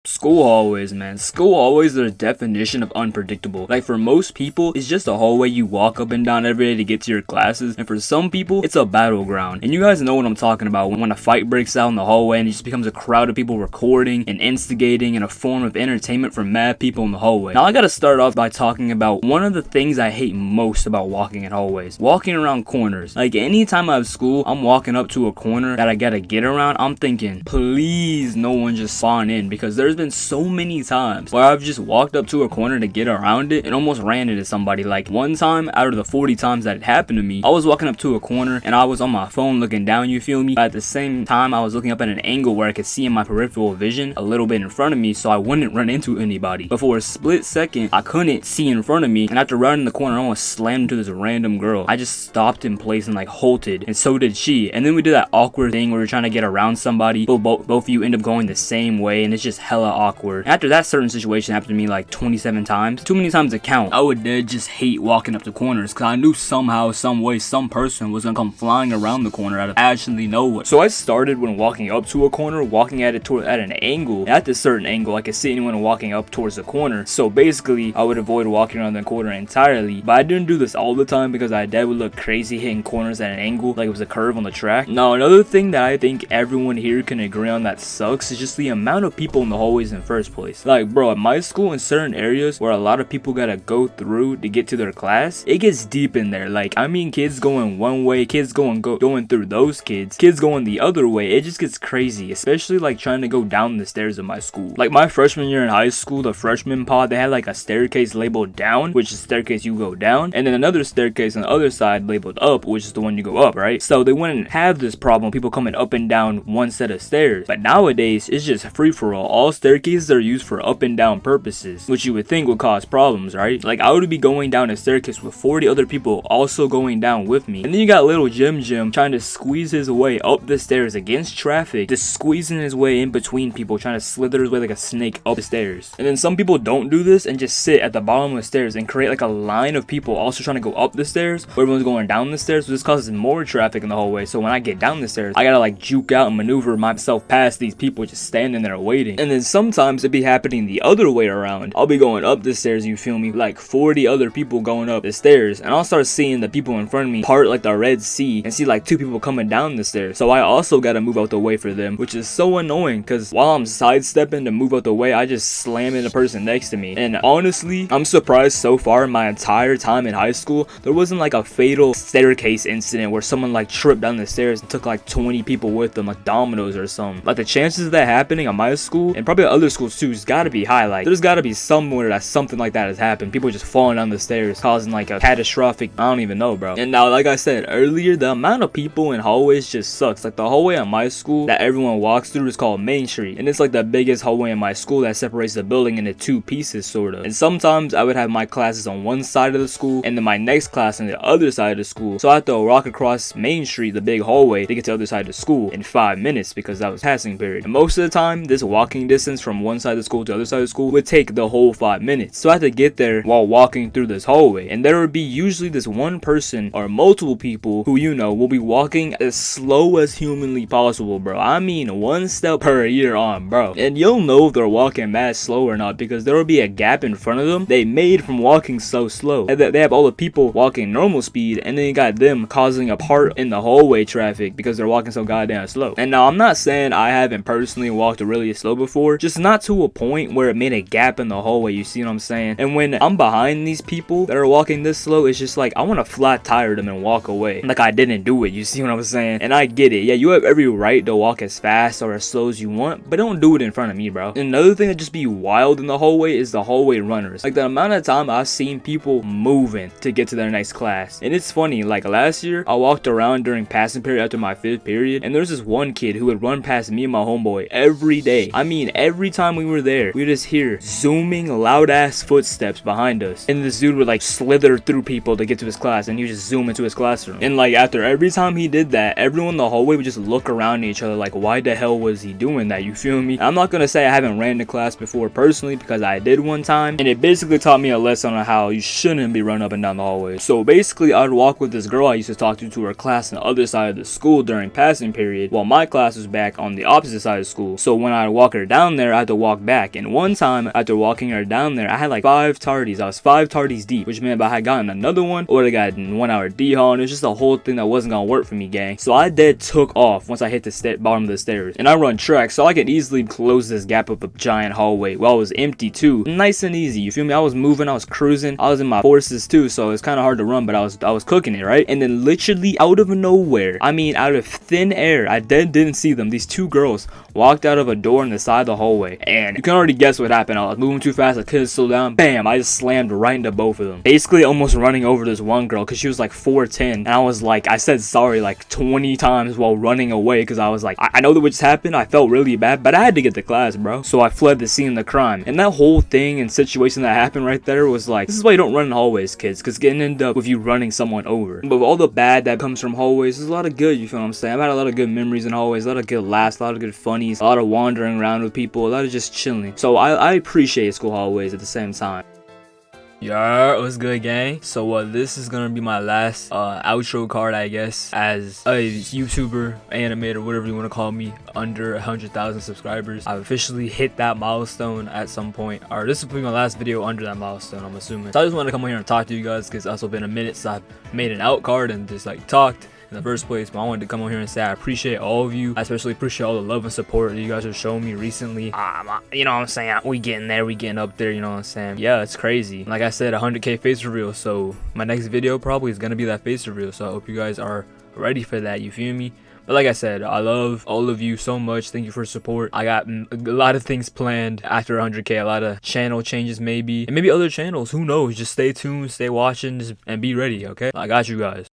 School hallways, man. School hallways are the definition of unpredictable. Like, for most people, it's just a hallway you walk up and down every day to get to your classes. And for some people, it's a battleground. And you guys know what I'm talking about when a fight breaks out in the hallway and it just becomes a crowd of people recording and instigating and a form of entertainment for mad people in the hallway. Now, I gotta start off by talking about one of the things I hate most about walking in hallways. Walking around corners. Like, anytime I have school, I'm walking up to a corner that I gotta get around, I'm thinking, please no one just spawn in, because there's been so many times where I've just walked up to a corner to get around it and almost ran into somebody. Like, one time out of the 40 times that it happened to me, I was walking up to a corner and I was on my phone looking down, you feel me? But at the same time, I was looking up at an angle where I could see in my peripheral vision a little bit in front of me so I wouldn't run into anybody. But for a split second, I couldn't see in front of me, and after running the corner, I almost slammed into this random girl. I just stopped in place and like halted, and so did she. And then we did that awkward thing where we're trying to get around somebody, but both of you end up going the same way, and it's just hella awkward. After that certain situation happened to me like 27 times, too many times to count, I would just hate walking up to corners because I knew somehow, some way, some person was gonna come flying around the corner out of absolutely nowhere. So I started when walking up to a corner, walking at it at an angle. And at this certain angle, I could see anyone walking up towards the corner. So basically, I would avoid walking around the corner entirely. But I didn't do this all the time because my dad would look crazy hitting corners at an angle like it was a curve on the track. Now, another thing that I think everyone here can agree on that sucks is just the amount of people in the hallways in first place. Like, bro, at my school, in certain areas where a lot of people gotta go through to get to their class, it gets deep in there. Like, I mean, kids going one way, kids going through those kids going the other way. It just gets crazy, especially like trying to go down the stairs of my school. Like, my freshman year in high school, the freshman pod, they had like a staircase labeled down, which is the staircase you go down, and then another staircase on the other side labeled up, which is the one you go up, right? So they wouldn't have this problem, people coming up and down one set of stairs. But nowadays, it's just free for all. All staircases are used for up and down purposes, which you would think would cause problems, right? Like, I would be going down a staircase with 40 other people also going down with me, and then you got little Jim trying to squeeze his way up the stairs against traffic, just squeezing his way in between people, trying to slither his way like a snake up the stairs. And then some people don't do this and just sit at the bottom of the stairs and create like a line of people also trying to go up the stairs where everyone's going down the stairs, so this causes more traffic in the hallway. So when I get down the stairs, I gotta like juke out and maneuver myself past these people just standing there waiting. And then sometimes it'd be happening the other way around. I'll be going up the stairs, you feel me, like 40 other people going up the stairs, and I'll start seeing the people in front of me part like the Red Sea and see like two people coming down the stairs. So I also gotta move out the way for them, which is so annoying because while I'm sidestepping to move out the way, I just slam into the person next to me. And honestly, I'm surprised so far in my entire time in high school, there wasn't like a fatal staircase incident where someone like tripped down the stairs and took like 20 people with them, like dominoes or something. Like, the chances of that happening at my school and probably other schools too has gotta be high. Like, there's gotta be somewhere that something like that has happened. People just falling down the stairs, causing like a catastrophic, I don't even know, bro. And now, like I said earlier, the amount of people in hallways just sucks. Like, the hallway at my school that everyone walks through is called Main Street, and it's like the biggest hallway in my school that separates the building into two pieces, sort of. And sometimes I would have my classes on one side of the school and then my next class on the other side of the school, so I have to walk across Main Street, the big hallway, to get to the other side of the school in 5 minutes because that was passing period. And most of the time, this walking distance from one side of the school to the other side of the school would take the whole 5 minutes, so I had to get there while walking through this hallway. And there would be usually this one person or multiple people who, you know, will be walking as slow as humanly possible, bro. I mean, one step per year on, bro. And you'll know if they're walking mad slow or not because there will be a gap in front of them they made from walking so slow. And they have all the people walking normal speed, and then you got them causing a part in the hallway traffic because they're walking so goddamn slow. And now, I'm not saying I haven't personally walked really slow before, just not to a point where it made a gap in the hallway, you see what I'm saying? And when I'm behind these people that are walking this slow, it's just like I want to flat tire them and walk away like I didn't do it, you see what I'm saying? And I get it, yeah, you have every right to walk as fast or as slow as you want, but don't do it in front of me, bro. And another thing that just be wild in the hallway is the hallway runners. Like, the amount of time I've seen people moving to get to their next class. And it's funny, like last year I walked around during passing period after my 5th period, and there's this one kid who would run past me and my homeboy every day. I mean, every time we were there, we would just hear zooming loud ass footsteps behind us, and this dude would like slither through people to get to his class, and he would just zoom into his classroom. And like, after every time he did that, everyone in the hallway would just look around at each other like, why the hell was he doing that, you feel me? I'm not gonna say I haven't ran to class before personally, because I did one time, and it basically taught me a lesson on how you shouldn't be running up and down the hallway. So basically, I'd walk with this girl I used to talk to her class on the other side of the school during passing period, while my class was back on the opposite side of school. So when I'd walk her down down there, I had to walk back. And one time, after walking her down there, I had like 5 tardies. I was 5 tardies deep, which meant if I had gotten another one, or I got 1 hour D-haul, and it was just a whole thing that wasn't gonna work for me, gang. So I dead took off once I hit the bottom of the stairs. And I run track, so I could easily close this gap up a giant hallway while it was empty too. Nice and easy, you feel me? I was moving, I was cruising, I was in my forces too, so it's kind of hard to run, but I was cooking it, right? And then literally out of nowhere, I mean out of thin air, I didn't see them. These 2 girls walked out of a door in the side of the hallway, and you can already guess what happened. I was moving too fast, I couldn't slow down. Bam, I just slammed right into both of them, basically almost running over this one girl because she was like 4'10", and I was like, I said sorry like 20 times while running away because I was like, I know that what just happened, I felt really bad, but I had to get to class, bro. So I fled the scene of the crime, and that whole thing and situation that happened right there was like, this is why you don't run in hallways, kids, because getting end up with you running someone over. But with all the bad that comes from hallways, there's a lot of good, you feel what I'm saying? I've had a lot of good memories in hallways, a lot of good laughs, a lot of good funnies, a lot of wandering around with people, a lot of just chilling. So I appreciate school hallways at the same time. Yeah, what's good, gang? So this is gonna be my last outro card, I guess, as a YouTuber, animator, whatever you want to call me, under 100,000 subscribers. I've officially hit that milestone at some point, or this will be my last video under that milestone, I'm assuming. So I just wanted to come here and talk to you guys because it's also been a minute since I've made an out card and just like talked in the first place. But I wanted to come on here and say I appreciate all of you. I especially appreciate all the love and support that you guys have shown me recently. You know what I'm saying? We getting there, we getting up there, you know what I'm saying? Yeah, it's crazy. Like I said, 100k face reveal, so my next video probably is gonna be that face reveal, so I hope you guys are ready for that, you feel me? But like I said, I love all of you so much. Thank you for support. I got a lot of things planned after 100k, a lot of channel changes maybe, and maybe other channels, who knows? Just stay tuned, stay watching, and be ready, okay? I got you guys.